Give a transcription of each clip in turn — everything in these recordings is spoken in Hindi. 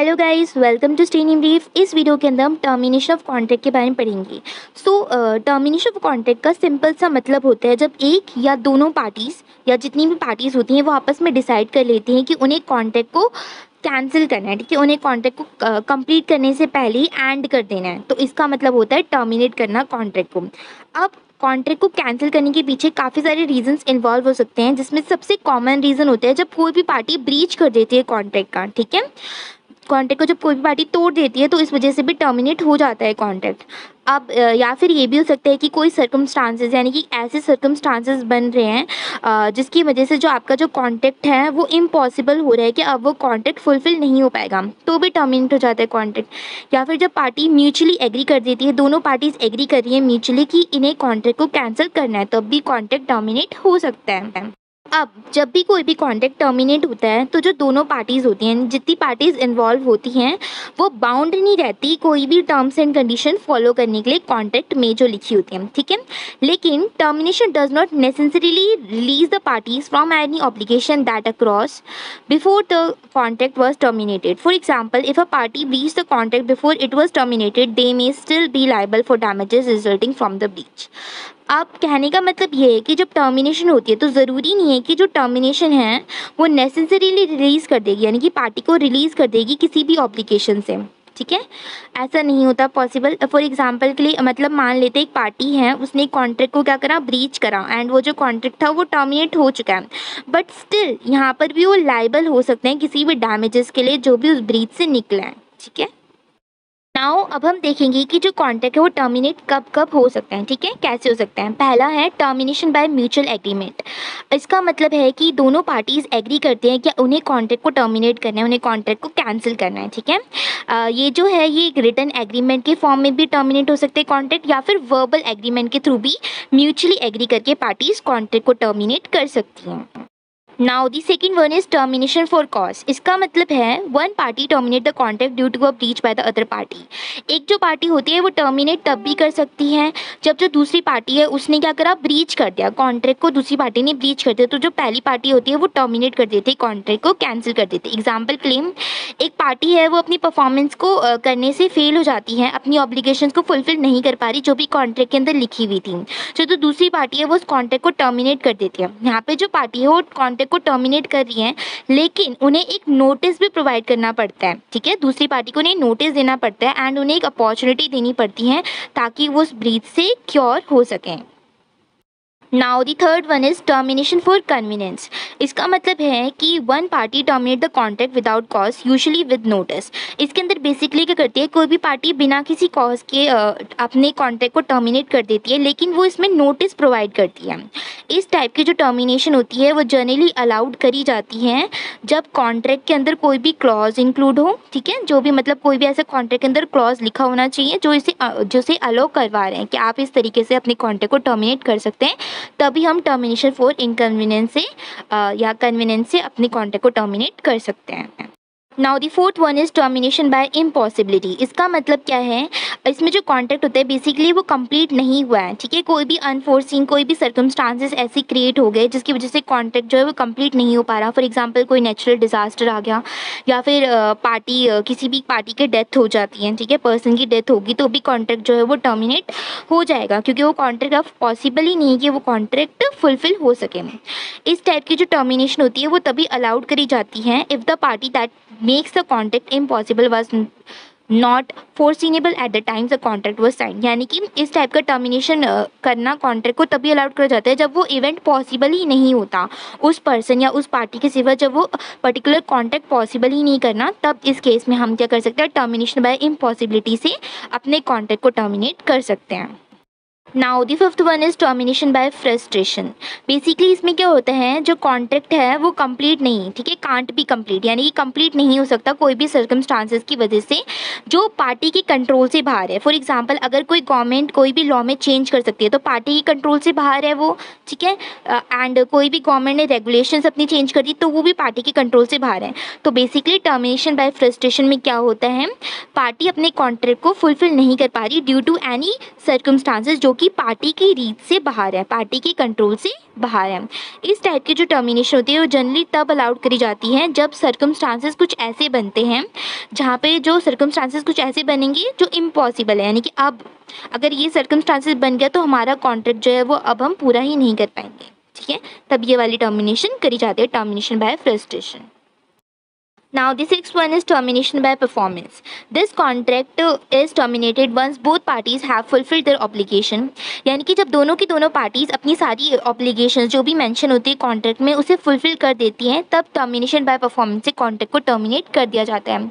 Hello guys, welcome to Stan in brief. इस वीडियो के अंदर हम टर्मिनेशन ऑफ कॉन्ट्रैक्ट के बारे में पढ़ेंगे। टर्मिनेशन ऑफ कॉन्ट्रैक्ट का सिंपल सा मतलब होता है जब एक या दोनों पार्टीज या जितनी भी पार्टीज होती हैं वो आपस में डिसाइड कर लेती हैं कि उन्हें कॉन्ट्रैक्ट को कैंसिल करना है। ठीक है, उन्हें कॉन्ट्रैक्ट को कंप्लीट करने से पहले ही एंड कर देना है, तो इसका मतलब होता है टर्मिनेट करना कॉन्ट्रैक्ट को। अब कॉन्ट्रैक्ट को कैंसिल करने के पीछे काफ़ी सारे रीजंस इन्वॉल्व हो सकते हैं, जिसमें सबसे कॉमन रीज़न होता है जब कोई भी पार्टी ब्रीच कर देती है कॉन्ट्रैक्ट का। ठीक है, कॉन्ट्रैक्ट को जब कोई भी पार्टी तोड़ देती है तो इस वजह से भी टर्मिनेट हो जाता है कॉन्ट्रैक्ट। अब या फिर ये भी हो सकता है कि कोई सर्कमस्टांसेस यानी कि ऐसे सर्कमस्टांसेस बन रहे हैं जिसकी वजह से जो आपका जो कॉन्ट्रैक्ट है वो इम्पॉसिबल हो रहा है कि अब वो कॉन्ट्रैक्ट फुलफिल नहीं हो पाएगा, तो भी टर्मिनेट हो जाता है कॉन्ट्रैक्ट। या फिर जब पार्टी म्यूचुअली एग्री कर देती है, दोनों पार्टीज एग्री कर रही है म्यूचुअली कि इन्हें कॉन्ट्रैक्ट को कैंसिल करना है, तब भी कॉन्ट्रैक्ट टर्मिनेट हो सकता है। अब जब भी कोई भी कॉन्ट्रैक्ट टर्मिनेट होता है तो जो दोनों पार्टीज़ होती हैं, जितनी पार्टीज़ इन्वॉल्व होती हैं, वो बाउंड नहीं रहती कोई भी टर्म्स एंड कंडीशन फॉलो करने के लिए कॉन्ट्रैक्ट में जो लिखी होती हैं। ठीक है, लेकिन termination does not necessarily release the parties from any obligation that across before the contract was terminated. For example, if a party breach the contract before it was terminated, they may still be liable for damages resulting from the breach. अब कहने का मतलब ये है कि जब टर्मिनेशन होती है तो ज़रूरी नहीं है कि जो टर्मिनेशन है वो नेसेसरीली रिलीज़ कर देगी, यानी कि पार्टी को रिलीज़ कर देगी किसी भी ऑब्लिगेशन से। ठीक है, ऐसा नहीं होता पॉसिबल। फॉर एग्जांपल के लिए मतलब मान लेते एक पार्टी है, उसने कॉन्ट्रैक्ट को क्या करा, ब्रीच करा, एंड वो जो कॉन्ट्रैक्ट था वो टर्मिनेट हो चुका है, बट स्टिल यहाँ पर भी वो लाइबल हो सकते हैं किसी भी डैमेजेस के लिए जो भी उस ब्रीच से निकला है। ठीक है, नाउ अब हम देखेंगे कि जो कॉन्ट्रैक्ट है वो टर्मिनेट कब कब हो सकता है। ठीक है, कैसे हो सकता है। पहला है टर्मिनेशन बाय म्यूचुअल एग्रीमेंट। इसका मतलब है कि दोनों पार्टीज एग्री करते हैं कि उन्हें कॉन्ट्रैक्ट को टर्मिनेट करना है, उन्हें कॉन्ट्रैक्ट को कैंसिल करना है। ठीक है, ये जो है ये एक रिटन एग्रीमेंट के फॉर्म में भी टर्मिनेट हो सकते हैं कॉन्ट्रैक्ट, या फिर वर्बल एग्रीमेंट के थ्रू भी म्यूचुअली एग्री करके पार्टीज कॉन्ट्रैक्ट को टर्मिनेट कर सकती हैं। Now the second one is termination for cause. इसका मतलब है one party terminate the contract due to a breach by the other party. एक जो पार्टी होती है वो टर्मिनेट तब भी कर सकती है जब जो दूसरी पार्टी है उसने क्या करा, ब्रीच कर दिया कॉन्ट्रैक्ट को, दूसरी पार्टी ने ब्रीच कर दिया, तो जो पहली पार्टी होती है वो टर्मिनेट कर देती है, कॉन्ट्रैक्ट को कैंसिल कर देती है। एग्जाम्पल क्लेम, एक पार्टी है वो अपनी परफॉर्मेंस को करने से फेल हो जाती है, अपनी ऑब्लिगेशंस को फुलफिल नहीं कर पा रही जो भी कॉन्ट्रैक्ट के अंदर लिखी हुई थी, जो दूसरी पार्टी है वो उस कॉन्ट्रैक्ट को टर्मिनेट कर देती है। यहाँ पे जो पार्टी है वो कॉन्ट्रैक्ट को टर्मिनेट कर रही हैं, लेकिन उन्हें एक नोटिस भी प्रोवाइड करना पड़ता है। ठीक है, दूसरी पार्टी को उन्हें नोटिस देना पड़ता है एंड उन्हें एक अपॉर्चुनिटी देनी पड़ती है ताकि वो उस ब्रीच से क्योर हो सकें। Now the third one is termination for convenience. इसका मतलब है कि one party terminate the contract without cause, usually with notice. इसके अंदर बेसिकली क्या करती है, कोई भी पार्टी बिना किसी कॉज के अपने कॉन्ट्रैक्ट को टर्मिनेट कर देती है, लेकिन वो इसमें नोटिस प्रोवाइड करती है। इस टाइप की जो टर्मिनेशन होती है वो जनरली अलाउड करी जाती है जब कॉन्ट्रैक्ट के अंदर कोई भी क्लॉज इंक्लूड हो। ठीक है, जो भी मतलब कोई भी ऐसा कॉन्ट्रैक्ट के अंदर क्लॉज लिखा होना चाहिए जो इसे अलाउ करवा रहे हैं कि आप इस तरीके से अपने कॉन्ट्रैक्ट को टर्मिनेट कर सकते हैं, तभी हम टर्मिनेशन फॉर इनकन्वीनियंस से या कन्वीनियंस से अपने कॉन्ट्रैक्ट को टर्मिनेट कर सकते हैं। Now the fourth one is termination by impossibility. इसका मतलब क्या है, इसमें जो कॉन्ट्रैक्ट होता है बेसिकली वो कंप्लीट नहीं हुआ है। ठीक है, कोई भी अनफोर्सिंग कोई भी सर्कमस्टांसेस ऐसे क्रिएट हो गए जिसकी वजह से कॉन्ट्रैक्ट जो है वो कंप्लीट नहीं हो पा रहा। फॉर एग्जांपल कोई नेचुरल डिजास्टर आ गया, या फिर किसी भी पार्टी की डेथ हो जाती है, ठीक है, पर्सन की डेथ होगी, तो भी कॉन्ट्रैक्ट जो है वो टर्मिनेट हो जाएगा, क्योंकि वो कॉन्ट्रैक्ट अब पॉसिबल ही नहीं है कि वो कॉन्ट्रैक्ट फुलफिल हो सके। इस टाइप की जो टर्मिनेशन होती है वो तभी अलाउड करी जाती है if the party that makes the contract impossible was not foreseeable at the time the contract was signed। यानी कि इस टाइप का टर्मिनेशन करना कॉन्ट्रैक्ट को तभी अलाउड करा जाता है जब वो इवेंट पॉसिबल ही नहीं होता उस पर्सन या उस पार्टी के सिवा, जब वो पर्टिकुलर कॉन्ट्रैक्ट पॉसिबल ही नहीं करना, तब इस केस में हम क्या कर सकते हैं, टर्मिनेशन बाय इम्पॉसिबिलिटी से अपने कॉन्ट्रैक्ट को टर्मिनेट कर सकते हैं। Now the fifth one is termination by frustration. Basically इसमें क्या होता है, जो कॉन्ट्रैक्ट है वो कंप्लीट नहीं, ठीक है, कांट बी कंप्लीट, यानी कि कंप्लीट नहीं हो सकता कोई भी सर्कमस्टांसेस की वजह से जो पार्टी के कंट्रोल से बाहर है। फॉर एग्जांपल अगर कोई गवर्नमेंट कोई भी लॉ में चेंज कर सकती है तो पार्टी के कंट्रोल से बाहर है वो। ठीक है, एंड कोई भी गवर्नमेंट ने रेगुलेशंस अपनी चेंज कर दी तो वो भी पार्टी के कंट्रोल से बाहर है। तो बेसिकली टर्मिनेशन बाय फ्रस्ट्रेशन में क्या होता है, पार्टी अपने कॉन्ट्रैक्ट को फुलफिल नहीं कर पा रही ड्यू टू एनी सर्कमस्टांसेस जो कि पार्टी की रीत से बाहर है, पार्टी के कंट्रोल से बाहर है। इस टाइप की जो टर्मिनेशन होती है वो जनरली तब अलाउड करी जाती है जब सर्कमस्टांसेस कुछ ऐसे बनते हैं जहाँ पे जो सर्कमस्टांसेस कुछ ऐसे बनेंगे जो इम्पॉसिबल है, यानी कि अब अगर ये सर्कमस्टांसेस बन गया तो हमारा कॉन्ट्रैक्ट जो है वो अब हम पूरा ही नहीं कर पाएंगे, ठीक है, तब ये वाली टर्मिनेशन करी जाती है, termination by frustration. Now the sixth one is termination by performance. This contract is terminated once both parties have fulfilled their obligation. यानी कि जब दोनों की दोनों पार्टीज अपनी सारी ऑब्लिगेशंस जो भी मेंशन होती है कॉन्ट्रैक्ट में उसे फुलफिल कर देती हैं, तब टर्मिनेशन बाय परफॉर्मेंस से कॉन्ट्रैक्ट को टर्मिनेट कर दिया जाता है।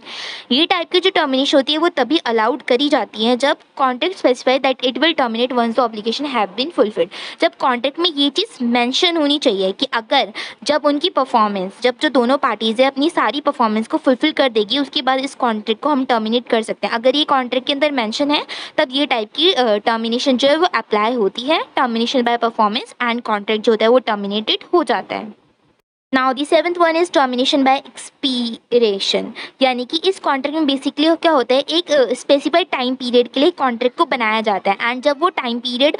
ये टाइप की जो टर्मिनेशन होती है वो तभी अलाउड करी जाती है जब contract specify that it will terminate once the obligation have been fulfilled. जब कॉन्ट्रैक्ट में ये चीज़ मेंशन होनी चाहिए कि अगर जब उनकी परफॉर्मेंस, जब जो दोनों पार्टीज है अपनी सारी परफॉर्मेंस को फुलफिल कर देगी उसके बाद इस कॉन्ट्रैक्ट को हम टर्मिनेट कर सकते हैं। अगर ये कॉन्ट्रैक्ट के अंदर मेंशन है तब ये टाइप की टर्मिनेशन जो है वो अप्लाई होती है, termination by performance, and contract जो होता है वो टर्मिनेटेड हो जाता है। Now the seventh one is termination by expiration, यानी कि इस कॉन्ट्रैक्ट में बेसिकली क्या होता है, एक स्पेसिफाइड टाइम पीरियड के लिए कॉन्ट्रैक्ट को बनाया जाता है एंड जब वो टाइम पीरियड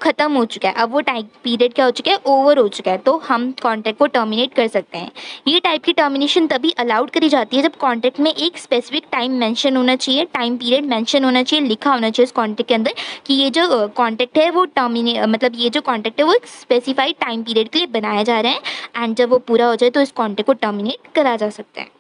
ख़त्म हो चुका है, अब वो टाइम पीरियड क्या हो चुका है, ओवर हो चुका है, तो हम कॉन्ट्रैक्ट को टर्मिनेट कर सकते हैं। ये टाइप की टर्मिनेशन तभी अलाउड करी जाती है जब कॉन्ट्रैक्ट में एक स्पेसिफिक टाइम मेंशन होना चाहिए, टाइम पीरियड मेंशन होना चाहिए, लिखा होना चाहिए उस कॉन्ट्रैक्ट के अंदर कि ये जो कॉन्ट्रैक्ट है वो मतलब ये जो कॉन्ट्रैक्ट है वो एक स्पेसिफाइड टाइम पीरियड के लिए बनाया जा रहा है एंड जब वो पूरा हो जाए तो इस कॉन्ट्रैक्ट को टर्मिनेट करा जा सकता है।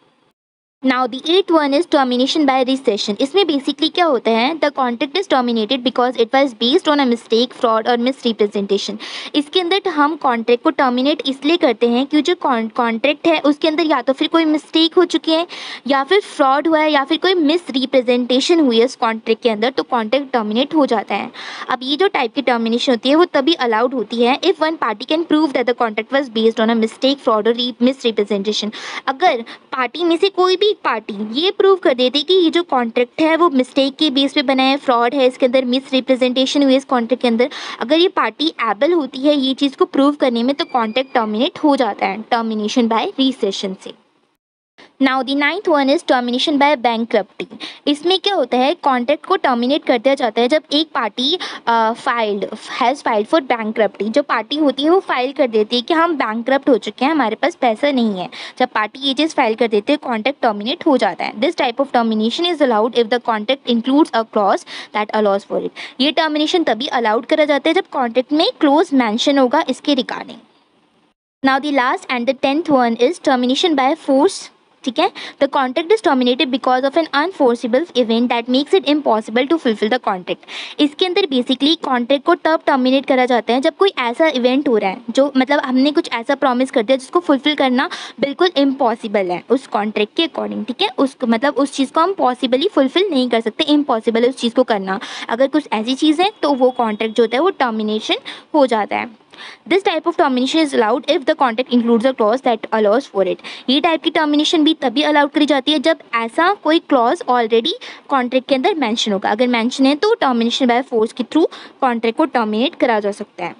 Now the eight one is termination by rescission. इसमें बेसिकली क्या होता है, the contract is terminated because it was based on a mistake, fraud और मिस रिप्रेजेंटेशन। इसके अंदर हम कॉन्ट्रैक्ट को टर्मिनेट इसलिए करते हैं क्योंकि जो कॉन्ट्रैक्ट है उसके अंदर या तो फिर कोई मिस्टेक हो चुकी है या फिर फ्रॉड हुआ है या फिर कोई मिस रिप्रेजेंटेशन हुई है उस कॉन्ट्रैक्ट के अंदर, तो कॉन्ट्रैक्ट टर्मिनेट हो जाता है। अब ये जो टाइप की टर्मिनेशन होती है वो तभी अलाउड होती है if one party can prove that the contract was based on a mistake, fraud और मिस रिप्रेजेंटेशन। अगर पार्टी में से कोई भी पार्टी ये प्रूव कर देती कि ये जो कॉन्ट्रैक्ट है वो मिस्टेक के बेस पे बना है, फ्रॉड है, इसके अंदर मिस रिप्रेजेंटेशन हुई है इस कॉन्ट्रैक्ट के अंदर, अगर ये पार्टी एबल होती है ये चीज़ को प्रूव करने में, तो कॉन्ट्रैक्ट टर्मिनेट हो जाता है टर्मिनेशन बाय रिसेशन से। Now the ninth one is termination by bankruptcy. इसमें क्या होता है, कॉन्ट्रैक्ट को टर्मिनेट कर दिया जाता है जब एक party has filed for bankruptcy. जो पार्टी होती है वो फाइल कर देती है कि हम बैंक्रप्ट हो चुके हैं, हमारे पास पैसा नहीं है। जब पार्टी ये चीज़ फाइल कर देती है कॉन्ट्रैक्ट टर्मिनेट हो जाता है। This type of termination is allowed if the contract includes a clause that allows for it. ये टर्मिनेशन तभी अलाउड करा जाता है जब कॉन्ट्रैक्ट में क्लोज मैंशन होगा इसके regarding. Now the last and the 10th one is termination by force. ठीक है, the contract is terminated because of an unforcible event that makes it impossible to fulfil the contract. इसके अंदर बेसिकली कॉन्ट्रैक्ट को तब टर्मिनेट करा जाता है जब कोई ऐसा इवेंट हो रहा है जो मतलब हमने कुछ ऐसा प्रॉमिस कर दिया जिसको फुलफिल करना बिल्कुल इम्पॉसिबल है उस कॉन्ट्रैक्ट के अकॉर्डिंग। ठीक है, उस चीज़ को हम पॉसिबली फुलफिल नहीं कर सकते, इम्पॉसिबल है उस चीज़ को करना। अगर कुछ ऐसी चीज़ है तो वो कॉन्ट्रैक्ट जो होता है वो टर्मिनेशन हो जाता है। This type of termination is allowed if the contract includes a clause that allows for it. ये टाइप की टर्मिनेशन भी तभी अलाउड करी जाती है जब ऐसा कोई क्लॉज ऑलरेडी कॉन्ट्रैक्ट के अंदर मेंशन होगा। अगर मेंशन है तो टर्मिनेशन बाय फोर्स के थ्रू कॉन्ट्रैक्ट को टर्मिनेट करा जा सकता है।